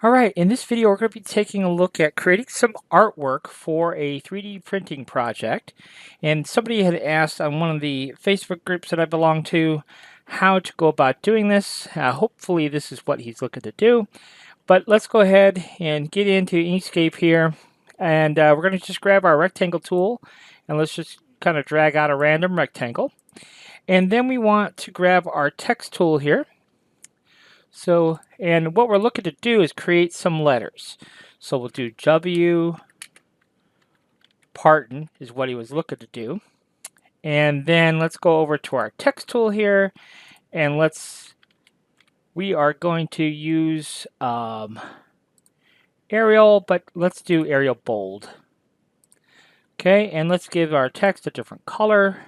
All right, in this video, we're going to be taking a look at creating some artwork for a 3D printing project. And somebody had asked on one of the Facebook groups that I belong to how to go about doing this. Hopefully, this is what he's looking to do. But let's go ahead and get into Inkscape here. And we're going to just grab our rectangle tool and let's just kind of drag out a random rectangle. And then we want to grab our text tool here. So, and what we're looking to do is create some letters. So we'll do W, Parton is what he was looking to do. And then let's go over to our text tool here and we are going to use Arial, but let's do Arial Bold. Okay, and let's give our text a different color.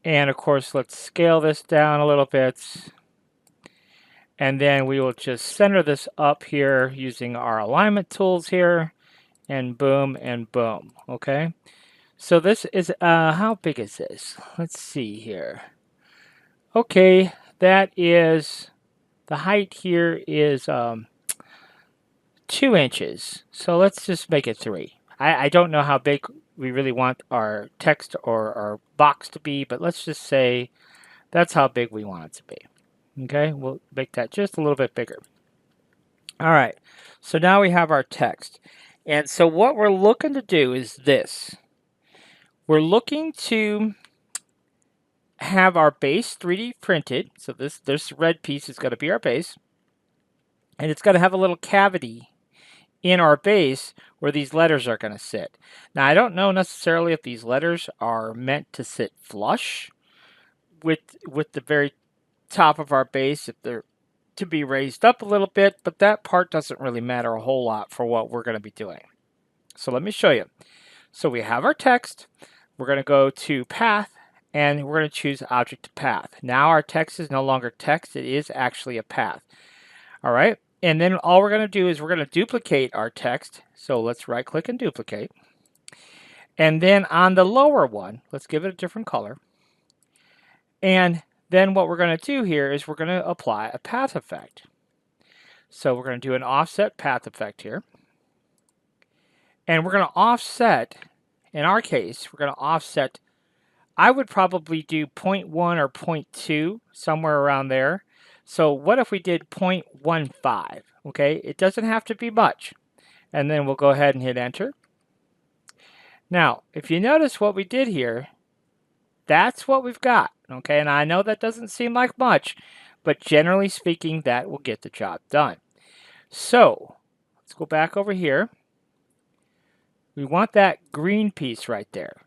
And of course, let's scale this down a little bit. And then we will just center this up here using our alignment tools here. And boom, okay? So this is, how big is this? Let's see here. Okay, that is, the height here is 2 inches. So let's just make it 3. I don't know how big we really want our text or our box to be, but let's just say that's how big we want it to be. Okay, we'll make that just a little bit bigger. All right, so now we have our text. And so what we're looking to do is this. We're looking to have our base 3D printed. So this red piece is going to be our base. And it's going to have a little cavity in our base where these letters are going to sit. Now, I don't know necessarily if these letters are meant to sit flush with the very top of our base, if they're to be raised up a little bit, but that part doesn't really matter a whole lot for what we're going to be doing. So let me show you. So we have our text. We're going to go to path and we're going to choose object to path. Now our text is no longer text. It is actually a path. All right. And then all we're going to do is we're going to duplicate our text. So let's right click and duplicate. And then on the lower one, let's give it a different color. And then what we're going to do here is we're going to apply a path effect. So we're going to do an offset path effect here. And we're going to offset, in our case, we're going to offset, I would probably do 0.1 or 0.2, somewhere around there. So what if we did 0.15? Okay, it doesn't have to be much. And then we'll go ahead and hit enter. Now, if you notice what we did here, that's what we've got. Okay, and I know that doesn't seem like much, but generally speaking, that will get the job done. So let's go back over here. We want that green piece right there.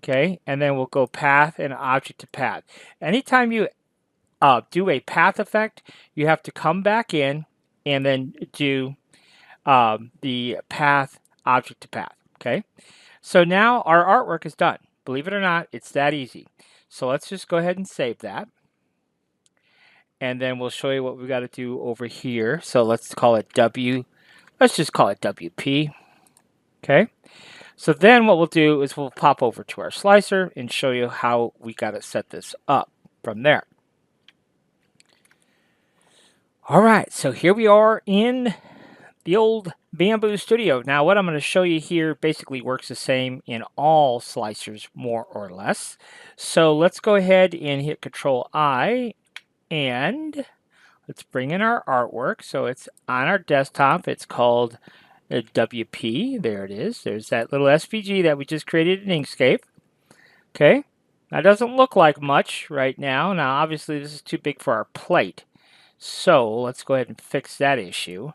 Okay, and then we'll go path and object to path. Anytime you do a path effect, you have to come back in and then do the path object to path. Okay, so now our artwork is done. Believe it or not, it's that easy. So let's just go ahead and save that. And then we'll show you what we got to do over here. So let's call it W. Let's just call it WP. Okay. So then what we'll do is we'll pop over to our slicer and show you how we got to set this up from there. All right, so here we are in the old Bambu studio. Now what I'm going to show you here basically works the same in all slicers, more or less. So let's go ahead and hit Control I and let's bring in our artwork. So it's on our desktop. It's called WP. There it is. There's that little SVG that we just created in Inkscape. Okay. That doesn't look like much right now. Now obviously this is too big for our plate. So let's go ahead and fix that issue.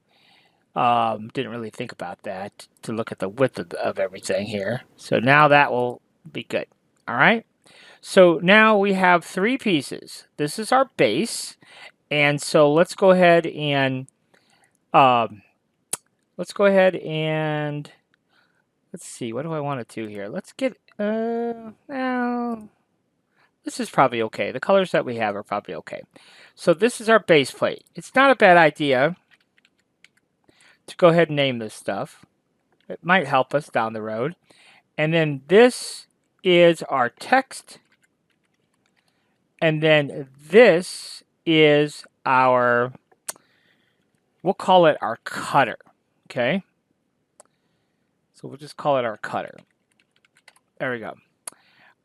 Didn't really think about that to look at the width of everything here. So now that will be good. All right. So now we have 3 pieces. This is our base. And so let's go ahead and let's see, what do I want to do here? Let's get, now, this is probably okay. The colors that we have are probably okay. So this is our base plate. It's not a bad idea to go ahead and name this stuff. It might help us down the road. And then this is our text. And then this is our, we'll call it our cutter, okay? So we'll just call it our cutter. There we go.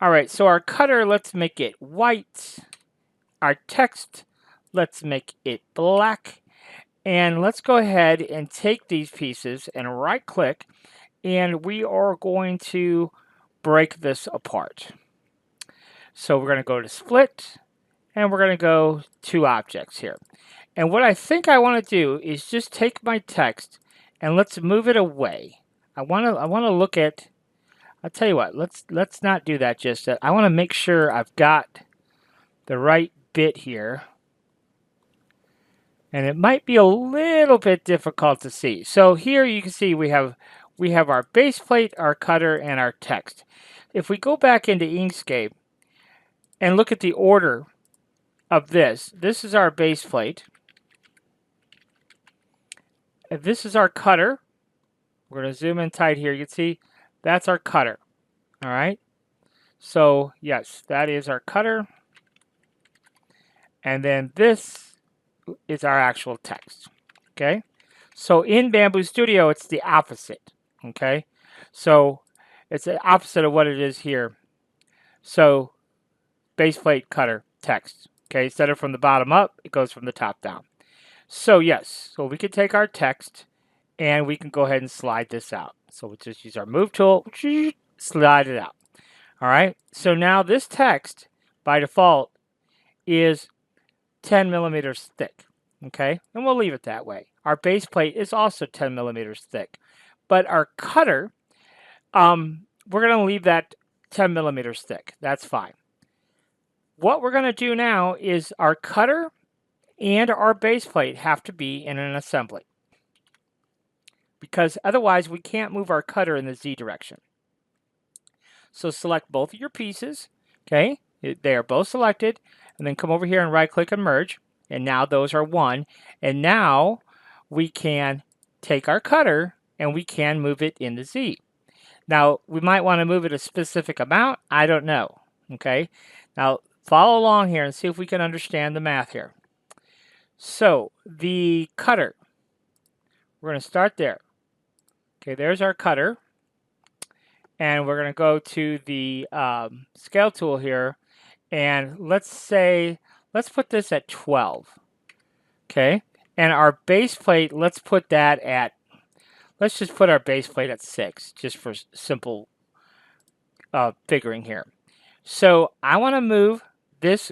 All right, so our cutter, let's make it white. Our text, let's make it black. And let's go ahead and take these pieces and right click, and we are going to break this apart. So we're going to go to split, and we're going to go to objects here. And what I think I want to do is just take my text and let's move it away. I want to look at, I'll tell you what, let's not do that just yet. I want to make sure I've got the right bit here. And it might be a little bit difficult to see. So here you can see we have our base plate, our cutter, and our text. If we go back into Inkscape and look at the order of this is our base plate. This is our cutter. We're going to zoom in tight here. You can see that's our cutter. All right. So yes, that is our cutter. And then this is our actual text. Okay. So in Bambu Studio, it's the opposite. Okay. So it's the opposite of what it is here. So base plate, cutter, text. Okay. Instead of from the bottom up, it goes from the top down. So yes, so we can take our text and we can go ahead and slide this out. So we'll just use our move tool, slide it out. All right, so now this text by default is 10 millimeters thick, okay? And we'll leave it that way. Our base plate is also 10 millimeters thick, but our cutter, we're gonna leave that 10 millimeters thick. That's fine. What we're gonna do now is our cutter and our base plate have to be in an assembly, because otherwise we can't move our cutter in the Z direction. So select both of your pieces, okay? They are both selected, and then come over here and right click and merge, and now those are one. And now we can take our cutter and we can move it in the Z. Now we might want to move it a specific amount, I don't know, okay? Now follow along here and see if we can understand the math here. So the cutter, we're going to start there. Okay, there's our cutter. And we're going to go to the scale tool here. And let's put this at 12. Okay. And our base plate, let's just put our base plate at 6, just for simple figuring here. So I want to move this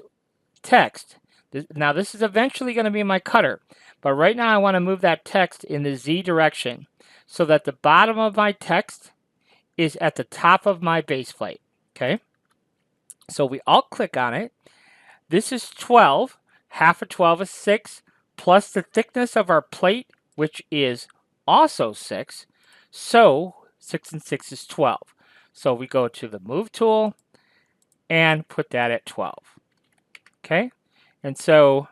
text. Now this is eventually going to be my cutter, but right now I want to move that text in the Z direction so that the bottom of my text is at the top of my base plate. Okay. So we alt click on it. This is 12. Half of 12 is 6, plus the thickness of our plate, which is also 6. So 6 and 6 is 12. So we go to the move tool and put that at 12. Okay. And so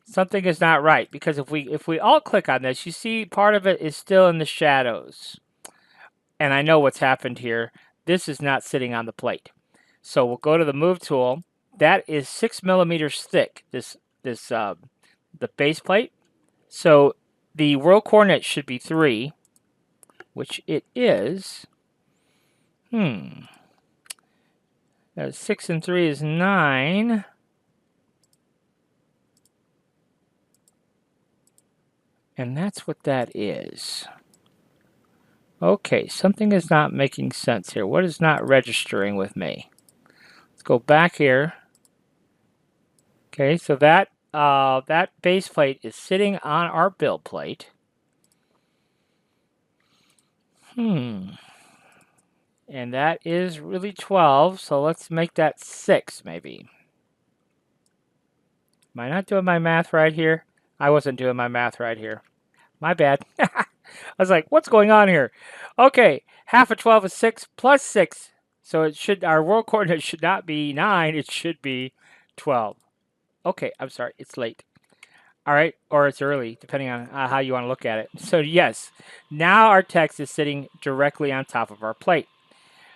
something is not right, because if we alt click on this, you see part of it is still in the shadows. And I know what's happened here. This is not sitting on the plate. So we'll go to the move tool. That is 6 millimeters thick, the base plate. So the world coordinate should be 3, which it is. 6 and 3 is 9. And that's what that is. Okay, something is not making sense here. What is not registering with me? Let's go back here. Okay, so that base plate is sitting on our build plate. And that is really 12, so let's make that 6 maybe. Am I not doing my math right here? I wasn't doing my math right here. My bad. I was like, what's going on here? Okay, half of 12 is 6 plus 6. So our world coordinate should not be 9, it should be 12. Okay, I'm sorry, it's late. All right, or it's early, depending on how you want to look at it. So yes, now our text is sitting directly on top of our plate.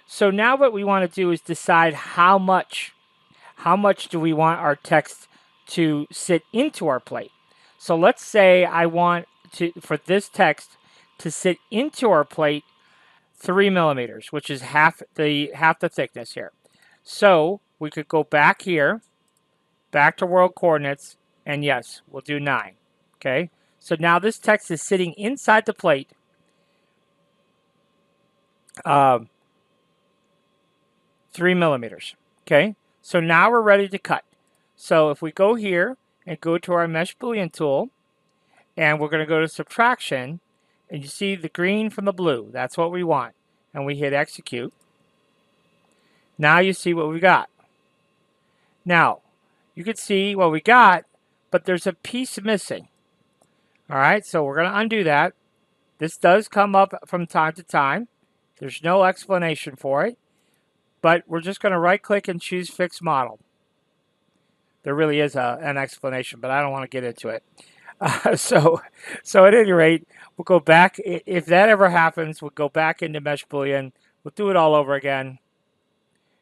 So now what we want to do is decide how much do we want our text to sit into our plate. So let's say I want for this text to sit into our plate 3 millimeters, which is half the thickness here. So we could go back here, back to world coordinates, and yes, we'll do 9. Okay, so now this text is sitting inside the plate. 3 millimeters. Okay, so now we're ready to cut. So if we go here and go to our mesh boolean tool, and we're going to go to subtraction, and you see the green from the blue. That's what we want. And we hit execute. Now you see what we got. Now, you can see what we got, but there's a piece missing. All right, so we're going to undo that. This does come up from time to time. There's no explanation for it, but we're just going to right-click and choose Fix Model. There really is an explanation, but I don't want to get into it. So at any rate, we'll go back. If that ever happens, we'll go back into Mesh Boolean. We'll do it all over again.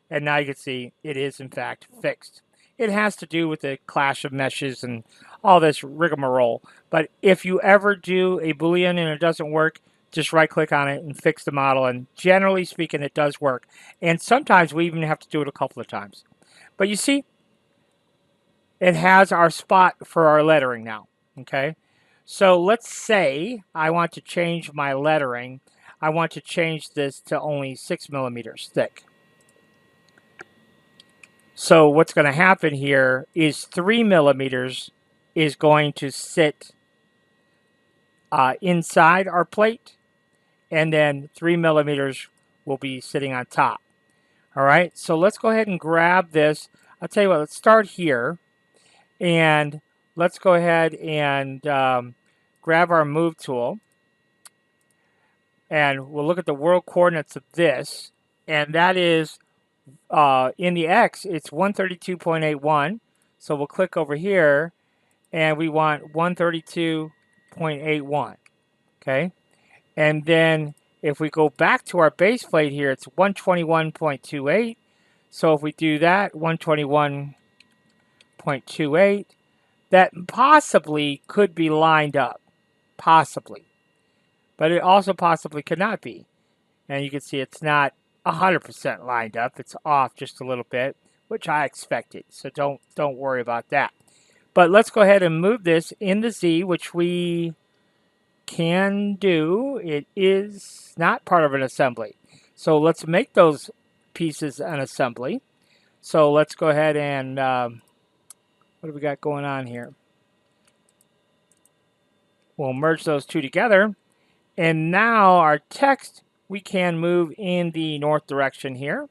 And now you can see it is, in fact, fixed. It has to do with the clash of meshes and all this rigmarole. But if you ever do a Boolean and it doesn't work, just right-click on it and fix the model. And generally speaking, it does work. And sometimes we even have to do it a couple of times. But you see, it has our spot for our lettering now. Okay, so let's say I want to change my lettering. I want to change this to only 6 millimeters thick. So what's going to happen here is 3 millimeters is going to sit inside our plate, and then 3 millimeters will be sitting on top. All right, so let's go ahead and grab this. I'll tell you what, let's start here, and let's go ahead and grab our move tool, and we'll look at the world coordinates of this, and that is in the X, it's 132.81. So we'll click over here, and we want 132.81. Okay, and then if we go back to our base plate here, it's 121.28. So if we do that, 121.28. That possibly could be lined up, possibly. But it also possibly could not be. And you can see it's not 100% lined up. It's off just a little bit, which I expected. So don't worry about that. But let's go ahead and move this in the Z, which we can do. It is not part of an assembly. So let's make those pieces an assembly. So let's go ahead and what do we got going on here? We'll merge those two together. And now our text, we can move in the north direction here.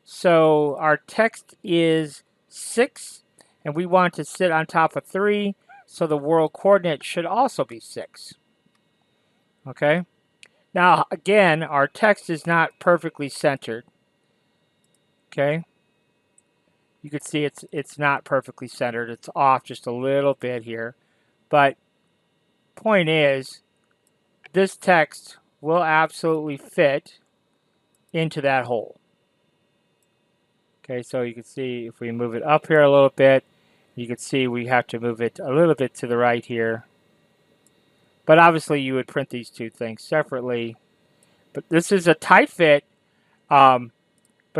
So our text is 6, and we want to sit on top of 3. So the world coordinate should also be 6. Okay. Now, again, our text is not perfectly centered. Okay. You can see it's not perfectly centered. It's off just a little bit here. But point is, this text will absolutely fit into that hole. Okay, so you can see if we move it up here a little bit, you can see we have to move it a little bit to the right here. But obviously you would print these two things separately. But this is a tight fit, but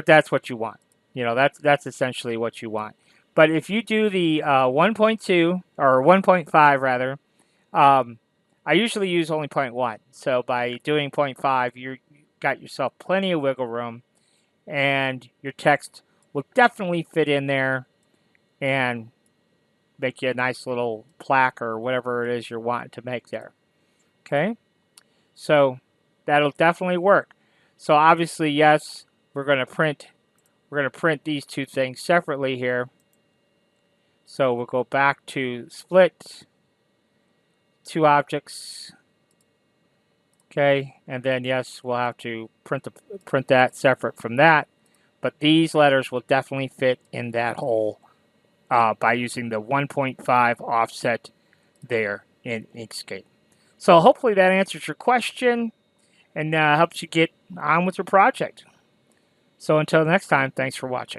that's what you want. You know, that's essentially what you want. But if you do the 1.2 or 1.5 rather, I usually use only 0.1. So by doing 0.5, you got yourself plenty of wiggle room, and your text will definitely fit in there and make you a nice little plaque or whatever it is you're wanting to make there. Okay, so that'll definitely work. So obviously, yes, we're going to print these two things separately here. So we'll go back to split, two objects. Okay, and then yes, we'll have to print that separate from that. But these letters will definitely fit in that hole by using the 1.5 offset there in Inkscape. So hopefully that answers your question and helps you get on with your project. So until next time, thanks for watching.